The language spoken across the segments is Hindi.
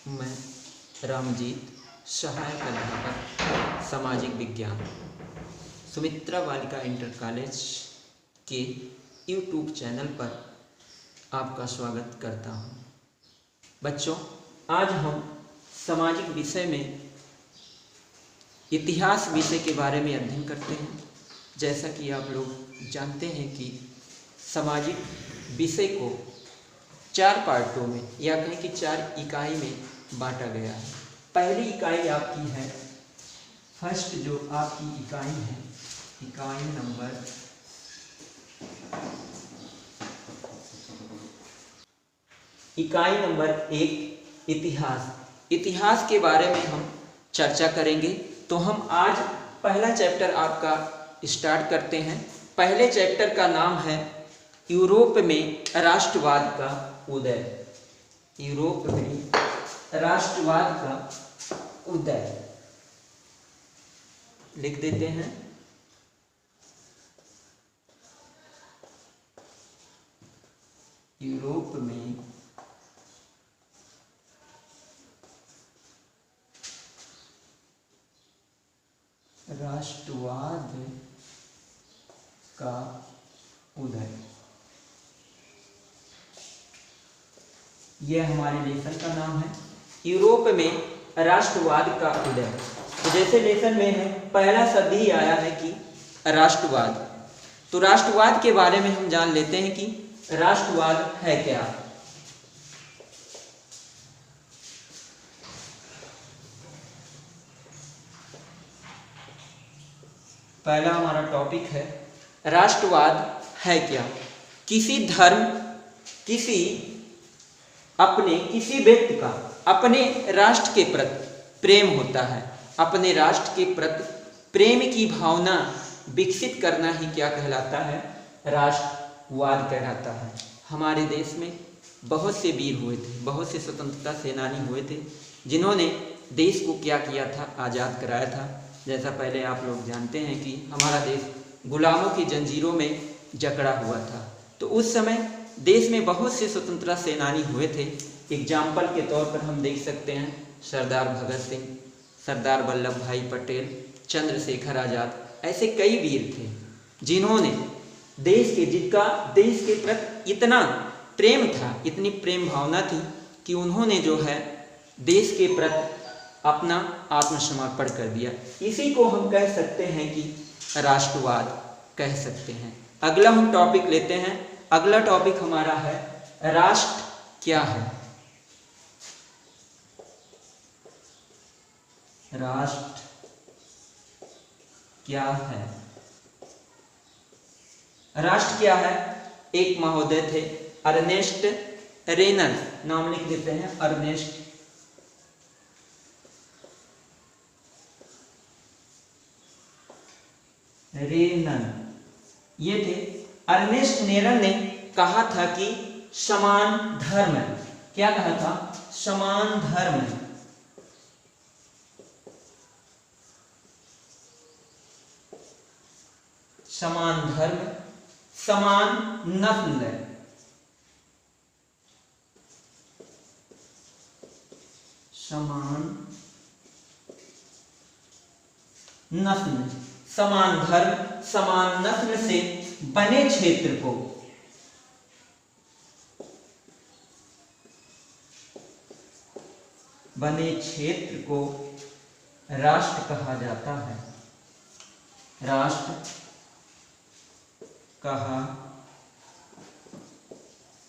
मैं रामजीत, सहायक अध्यापक सामाजिक विज्ञान, सुमित्रा बालिका इंटर कॉलेज के यूट्यूब चैनल पर आपका स्वागत करता हूं। बच्चों, आज हम सामाजिक विषय में इतिहास विषय के बारे में अध्ययन करते हैं। जैसा कि आप लोग जानते हैं कि सामाजिक विषय को 4 पार्टों में या कहें कि 4 इकाई में बांटा गया है। पहली इकाई आपकी है, फर्स्ट जो आपकी इकाई है, इकाई नंबर 1 इतिहास। इतिहास के बारे में हम चर्चा करेंगे। तो हम आज पहला चैप्टर आपका स्टार्ट करते हैं। पहले चैप्टर का नाम है यूरोप में राष्ट्रवाद का उदय। यूरोप में राष्ट्रवाद का उदय लिख देते हैं। यूरोप में राष्ट्रवाद का उदय, यह हमारे लेसन का नाम है, यूरोप में राष्ट्रवाद का उदय। तो जैसे लेसन में है, पहला शब्द ही आया है कि राष्ट्रवाद। तो राष्ट्रवाद के बारे में हम जान लेते हैं कि राष्ट्रवाद है क्या। पहला हमारा टॉपिक है राष्ट्रवाद है क्या। किसी धर्म, किसी व्यक्ति का अपने राष्ट्र के प्रति प्रेम होता है। अपने राष्ट्र के प्रति प्रेम की भावना विकसित करना ही क्या कहलाता है? राष्ट्रवाद कहलाता है। हमारे देश में बहुत से वीर हुए थे, बहुत से स्वतंत्रता सेनानी हुए थे, जिन्होंने देश को क्या किया था? आज़ाद कराया था। जैसा पहले आप लोग जानते हैं कि हमारा देश गुलामों की जंजीरों में जकड़ा हुआ था। तो उस समय देश में बहुत से स्वतंत्रता सेनानी हुए थे। एग्जाम्पल के तौर पर हम देख सकते हैं सरदार भगत सिंह, सरदार वल्लभ भाई पटेल, चंद्रशेखर आज़ाद। ऐसे कई वीर थे जिन्होंने जिनका देश के प्रति इतना प्रेम था, इतनी प्रेम भावना थी कि उन्होंने जो है देश के प्रति अपना आत्मसमर्पण कर दिया। इसी को हम कह सकते हैं कि राष्ट्रवाद कह सकते हैं। अगला हम टॉपिक लेते हैं। अगला टॉपिक हमारा है राष्ट्र क्या है। राष्ट्र क्या है? राष्ट्र क्या है? एक महोदय थे, अर्नेस्ट रेनन, नाम लिख देते हैं, अर्नेस्ट रेनन। ये थे अर्नेस्ट रेनन ने कहा था कि समान धर्म, क्या कहा था? समान धर्म, समान धर्म, समान नस्ल, समान नस्ल, समान धर्म, समान नस्ल से बने क्षेत्र को राष्ट्र कहा जाता है। राष्ट्र कहा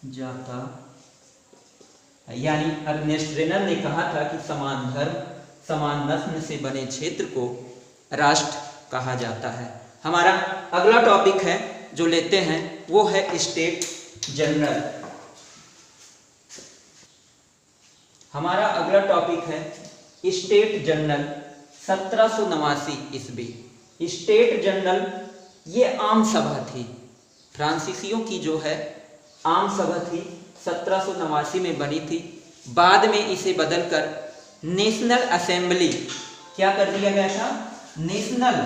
जाता है। यानी अर्नेस्ट रेनन ने कहा था कि समान धर्म, समान नस्ल से बने क्षेत्र को राष्ट्र कहा जाता है। हमारा अगला टॉपिक है जो लेते हैं वो है स्टेट जनरल। हमारा अगला टॉपिक है स्टेट जनरल 1789 ईस्वी। स्टेट जनरल ये आम सभा थी, फ्रांसीसियों की जो है आम सभा थी, 1789 में बनी थी। बाद में इसे बदलकर नेशनल असेंबली क्या कर दिया गया था? नेशनल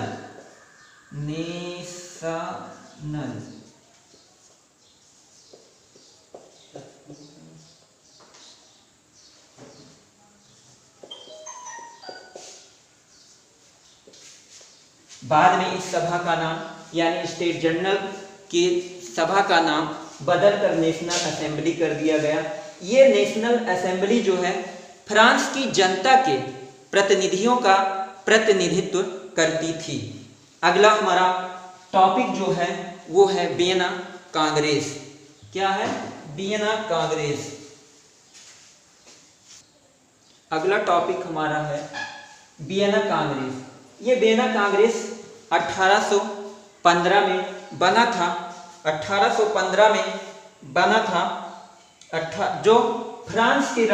बाद में इस सभा का नाम यानी स्टेट जनरल की सभा का नाम बदलकर नेशनल असेंबली कर दिया गया। ये नेशनल असेंबली जो है फ्रांस की जनता के प्रतिनिधियों का प्रतिनिधित्व करती थी। अगला हमारा टॉपिक जो है वो है वियना कांग्रेस। क्या है? वियना कांग्रेस। अगला टॉपिक हमारा है वियना कांग्रेस। ये वियना कांग्रेस 1815 में बना था। 1815 में बना था। जो फ्रांस के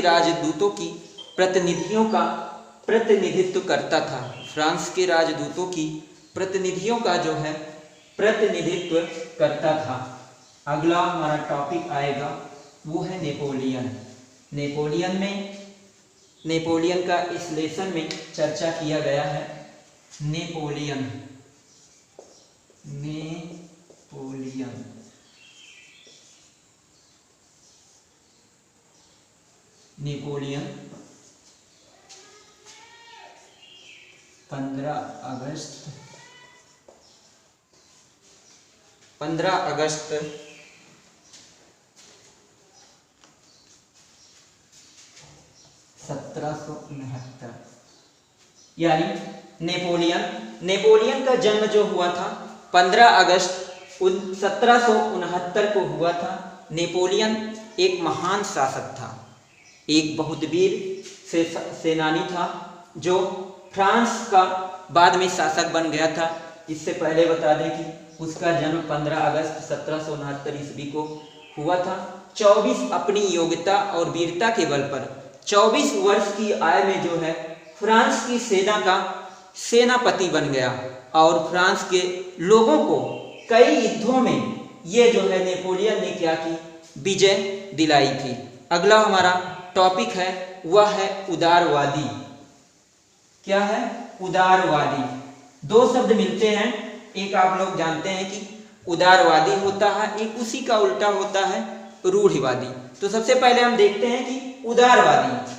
राजदूतों की प्रतिनिधियों का प्रतिनिधित्व करता था। फ्रांस के राजदूतों की प्रतिनिधियों का जो है प्रतिनिधित्व करता था। अगला हमारा टॉपिक आएगा वो है नेपोलियन। नेपोलियन का इस लेसन में चर्चा किया गया है। नेपोलियन नेपोलियन 15 अगस्त 1769 यानी नेपोलियन का जन्म जो हुआ था 15 अगस्त 1769 को हुआ था। नेपोलियन एक महान शासक था, एक बहुत वीर सेनानी था जो फ्रांस का बाद में शासक बन गया था। इससे पहले बता दें कि उसका जन्म 15 अगस्त 1769 ईस्वी को हुआ था। 24 अपनी योग्यता और वीरता के बल पर 24 वर्ष की आयु में जो है फ्रांस की सेना का सेनापति बन गया और फ्रांस के लोगों को कई युद्धों में ये जो है नेपोलियन ने क्या की? विजय दिलाई थी। अगला हमारा टॉपिक है वह है उदारवादी। क्या है? उदारवादी। दो शब्द मिलते हैं, एक आप लोग जानते हैं कि उदारवादी होता है, एक उसी का उल्टा होता है रूढ़िवादी। तो सबसे पहले हम देखते हैं कि उदारवादी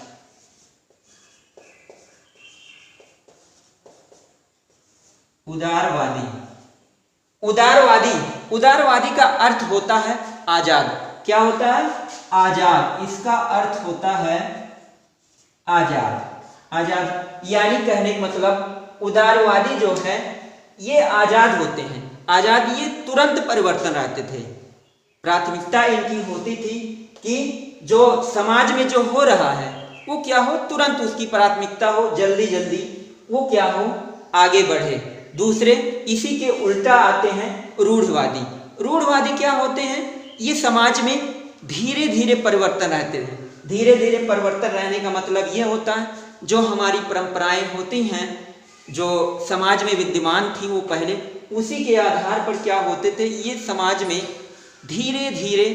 उदारवादी का अर्थ होता है आजाद। क्या होता है? आजाद। इसका अर्थ होता है आजाद यानी कहने का मतलब उदारवादी जो है ये आजाद होते हैं। आजाद ये तुरंत परिवर्तन रहते थे। प्राथमिकता इनकी होती थी कि जो समाज में जो हो रहा है वो क्या हो, तुरंत उसकी प्राथमिकता हो, जल्दी वो क्या हो, आगे बढ़े। दूसरे इसी के उल्टा आते हैं रूढ़वादी क्या होते हैं? ये समाज में धीरे धीरे परिवर्तन रहते हैं। धीरे धीरे परिवर्तन रहने का मतलब ये होता है जो हमारी परंपराएं होती हैं जो समाज में विद्यमान थी वो पहले उसी के आधार पर क्या होते थे, ये समाज में धीरे धीरे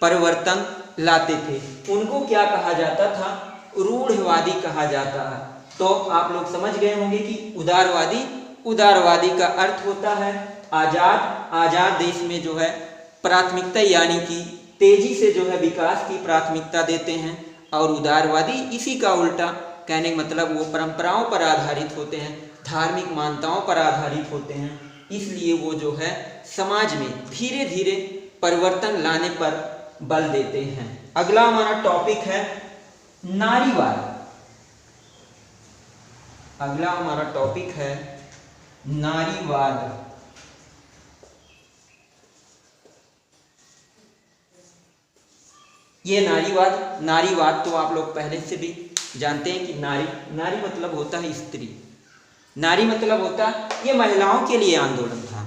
परिवर्तन लाते थे। उनको क्या कहा जाता था? रूढ़वादी कहा जाता है। तो आप लोग समझ गए होंगे कि उदारवादी का अर्थ होता है आजाद देश में जो है प्राथमिकता यानी कि तेजी से जो है विकास की प्राथमिकता देते हैं। और उदारवादी इसी का उल्टा, कहने का मतलब वो परंपराओं पर आधारित होते हैं, धार्मिक मान्यताओं पर आधारित होते हैं, इसलिए वो जो है समाज में धीरे धीरे परिवर्तन लाने पर बल देते हैं। अगला हमारा टॉपिक है नारीवाद। अगला हमारा टॉपिक है नारीवाद। ये नारीवाद तो आप लोग पहले से भी जानते हैं कि नारी मतलब होता है स्त्री। नारी मतलब होता है, ये महिलाओं के लिए आंदोलन था।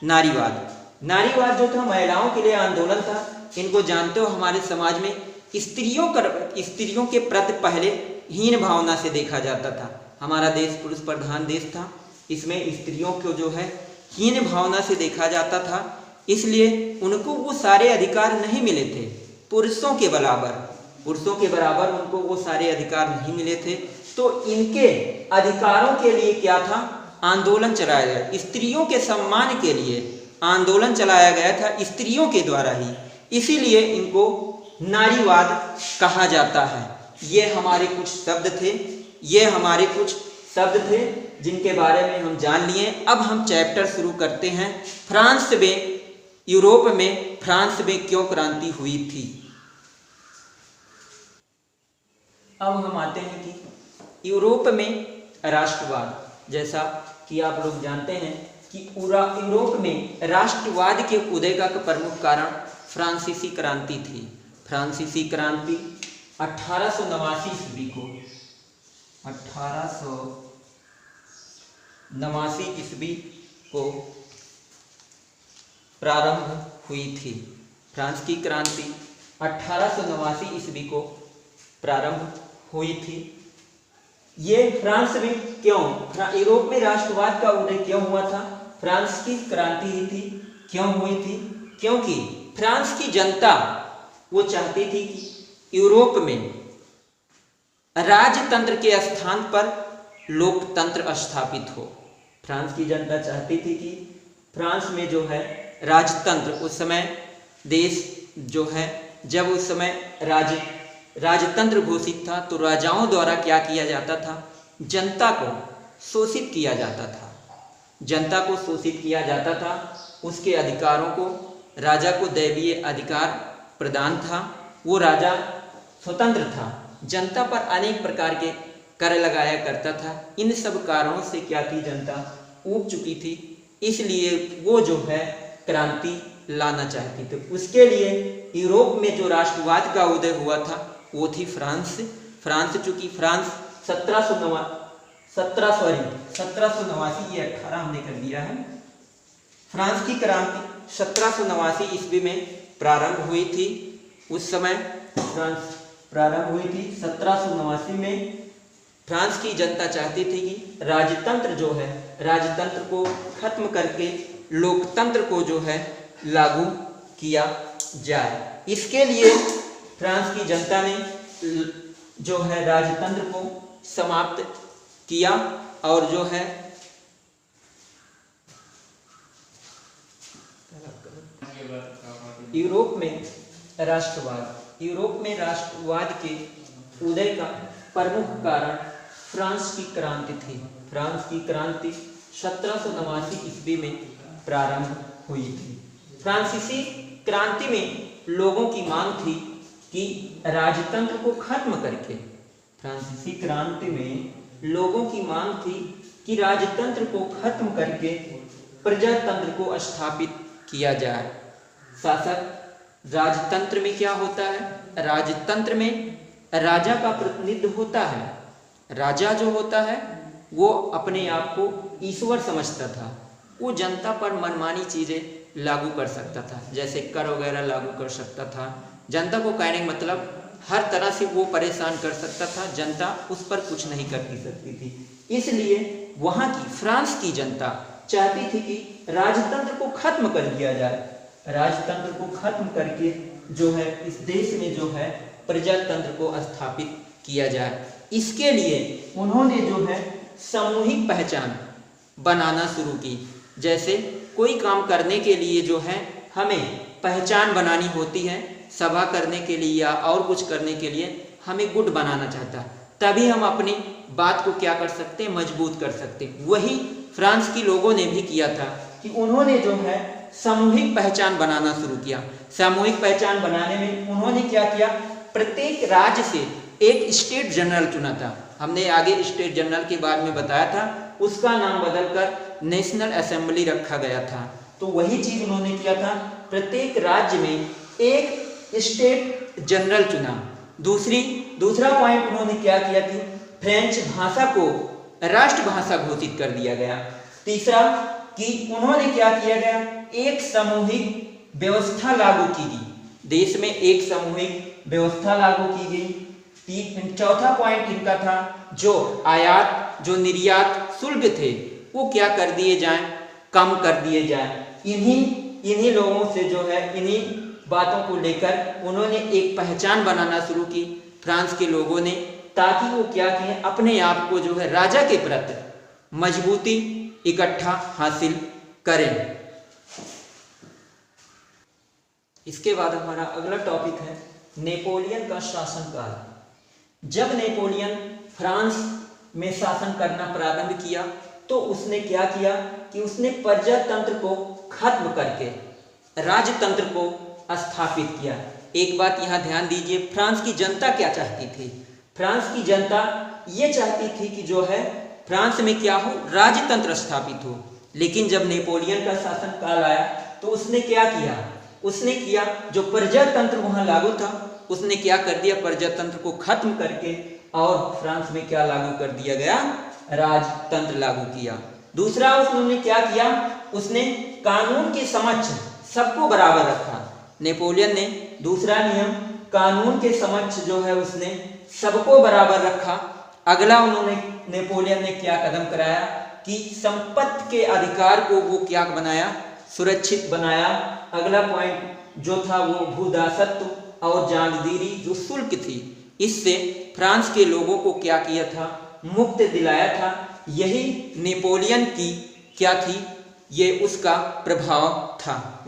नारीवाद जो था महिलाओं के लिए आंदोलन था। इनको जानते हो, हमारे समाज में स्त्रियों के प्रति पहले हीन भावना से देखा जाता था। हमारा देश पुरुष प्रधान देश था, इसमें स्त्रियों को जो है हीन भावना से देखा जाता था, इसलिए उनको वो सारे अधिकार नहीं मिले थे। पुरुषों के बराबर उनको वो सारे अधिकार नहीं मिले थे। तो इनके अधिकारों के लिए क्या था? आंदोलन चलाया गया। स्त्रियों के सम्मान के लिए आंदोलन चलाया गया था स्त्रियों के द्वारा ही, इसीलिए इनको नारीवाद कहा जाता है। ये हमारे कुछ शब्द थे, ये हमारे कुछ शब्द थे जिनके बारे में हम जान लिए। अब हम चैप्टर शुरू करते हैं। फ्रांस में, यूरोप में फ्रांस में क्यों क्रांति हुई थी। अब हम आते हैं कि यूरोप में राष्ट्रवाद, जैसा कि आप लोग जानते हैं कि पूरा यूरोप में राष्ट्रवाद के उदय का प्रमुख कारण फ्रांसीसी क्रांति थी। फ्रांसीसी क्रांति 1889 ईस्वी को 1889 ईस्वी को प्रारंभ हुई थी। फ्रांस की क्रांति 1889 ईस्वी को प्रारंभ हुई थी। ये फ्रांस में क्यों, यूरोप में राष्ट्रवाद का उदय क्यों हुआ था, फ्रांस की क्रांति हुई थी, क्यों हुई थी? क्योंकि फ्रांस की जनता वो चाहती थी कि यूरोप में राजतंत्र के स्थान पर लोकतंत्र स्थापित हो। फ्रांस की जनता चाहती थी कि फ्रांस में जो है राजतंत्र, उस समय देश जो है, जब उस समय राजतंत्र घोषित था तो राजाओं द्वारा क्या किया जाता था, जनता को शोषित किया जाता था। जनता को शोषित किया जाता था, उसके अधिकारों को, राजा को दैवीय अधिकार प्रदान था, वो राजा स्वतंत्र था, जनता पर अनेक प्रकार के कर लगाया करता था। इन सब कारणों से क्या थी, जनता ऊब चुकी थी, इसलिए वो जो है क्रांति लाना चाहती थी। उसके लिए यूरोप में जो राष्ट्रवाद का उदय हुआ था वो थी फ्रांस। चूंकि फ्रांस 1789 ये 18 हमने कर दिया है। फ्रांस की क्रांति 1789 ईस्वी में प्रारंभ हुई थी। उस समय फ्रांस प्रारंभ हुई थी 1789 में। फ्रांस की जनता चाहती थी कि राजतंत्र जो है, राजतंत्र को खत्म करके लोकतंत्र को जो है लागू किया जाए। इसके लिए फ्रांस की जनता ने जो है राजतंत्र को समाप्त किया और जो है यूरोप में राष्ट्रवाद के उदय का प्रमुख कारण फ्रांस की क्रांति थी। फ्रांस की क्रांति 1789 ईस्वी में प्रारंभ हुई थी। फ्रांसीसी क्रांति में लोगों की मांग थी कि राजतंत्र को खत्म करके, फ्रांसीसी क्रांति में लोगों की मांग थी कि राजतंत्र को खत्म करके प्रजातंत्र को स्थापित किया जाए। शासक राजतंत्र में क्या होता है, राजतंत्र में राजा का प्रतिनिधित्व होता है। राजा जो होता है वो अपने आप को ईश्वर समझता था, वो जनता पर मनमानी चीजें लागू कर सकता था, जैसे कर वगैरह लागू कर सकता था। जनता को कहने का मतलब हर तरह से वो परेशान कर सकता था, जनता उस पर कुछ नहीं कर सकती थी। इसलिए वहाँ की फ्रांस की जनता चाहती थी कि राजतंत्र को खत्म कर दिया जाए, राजतंत्र को खत्म करके जो है इस देश में जो है प्रजातंत्र को स्थापित किया जाए। इसके लिए उन्होंने जो है सामूहिक पहचान बनाना शुरू की। जैसे कोई काम करने के लिए जो है हमें पहचान बनानी होती है, सभा करने के लिए या और कुछ करने के लिए हमें गुट बनाना चाहता है, तभी हम अपनी बात को क्या कर सकते हैं, मजबूत कर सकते हैं। वही फ्रांस की लोगों ने भी किया था कि उन्होंने जो है सामूहिक पहचान बनाना शुरू किया। सामूहिक पहचान बनाने में उन्होंने क्या किया, प्रत्येक राज्य से एक स्टेट जनरल चुना था। हमने आगे स्टेट जनरल के बारे में बताया था, उसका नाम बदलकर नेशनल असेंबली रखा गया था। तो वही चीज उन्होंने किया था, प्रत्येक राज्य में एक स्टेट जनरल चुना। दूसरा पॉइंट उन्होंने क्या किया थी, फ्रेंच भाषा को राष्ट्रभाषा घोषित कर दिया गया। तीसरा कि उन्होंने क्या किया गया, एक सामूहिक व्यवस्था लागू की गई, देश में एक सामूहिक व्यवस्था लागू की गई। चौथा पॉइंट इनका था जो आयात जो निर्यात शुल्क थे वो क्या कर दिए जाएं, कम कर दिए जाएं। इन्हीं लोगों से जो है इन्हीं बातों को लेकर उन्होंने एक पहचान बनाना शुरू की फ्रांस के लोगों ने, ताकि वो क्या किए, अपने आप को जो है राजा के प्रति मजबूती इकट्ठा हासिल करें। इसके बाद हमारा अगला टॉपिक है नेपोलियन का शासनकाल। जब नेपोलियन फ्रांस में शासन करना प्रारंभ किया तो उसने क्या किया कि उसने प्रजातंत्र को खत्म करके राजतंत्र को स्थापित किया। एक बात यहाँ ध्यान दीजिए, फ्रांस की जनता क्या चाहती थी? फ्रांस की जनता ये चाहती थी कि जो है फ्रांस में क्या हो, राजतंत्र स्थापित हो। लेकिन जब नेपोलियन का शासन काल आया तो उसने क्या किया? उसने किया जो प्रजातंत्र वहां लागू था उसने क्या कर दिया, प्रजातंत्र को खत्म करके और फ्रांस में क्या लागू कर दिया गया, राजतंत्र लागू किया। दूसरा उसने क्या किया, उसने कानून के समक्ष सबको बराबर रखा। नेपोलियन ने दूसरा नियम कानून के समक्ष जो है उसने सबको बराबर रखा। अगला उन्होंने नेपोलियन ने क्या कदम कराया कि संपत्ति के अधिकार को वो क्या बनाया, सुरक्षित बनाया। अगला पॉइंट जो था वो भूदासत्व और जागीरी जो शुल्क थी, इससे फ्रांस के लोगों को क्या किया था, मुक्त दिलाया था। यही नेपोलियन की क्या थी, ये उसका प्रभाव था।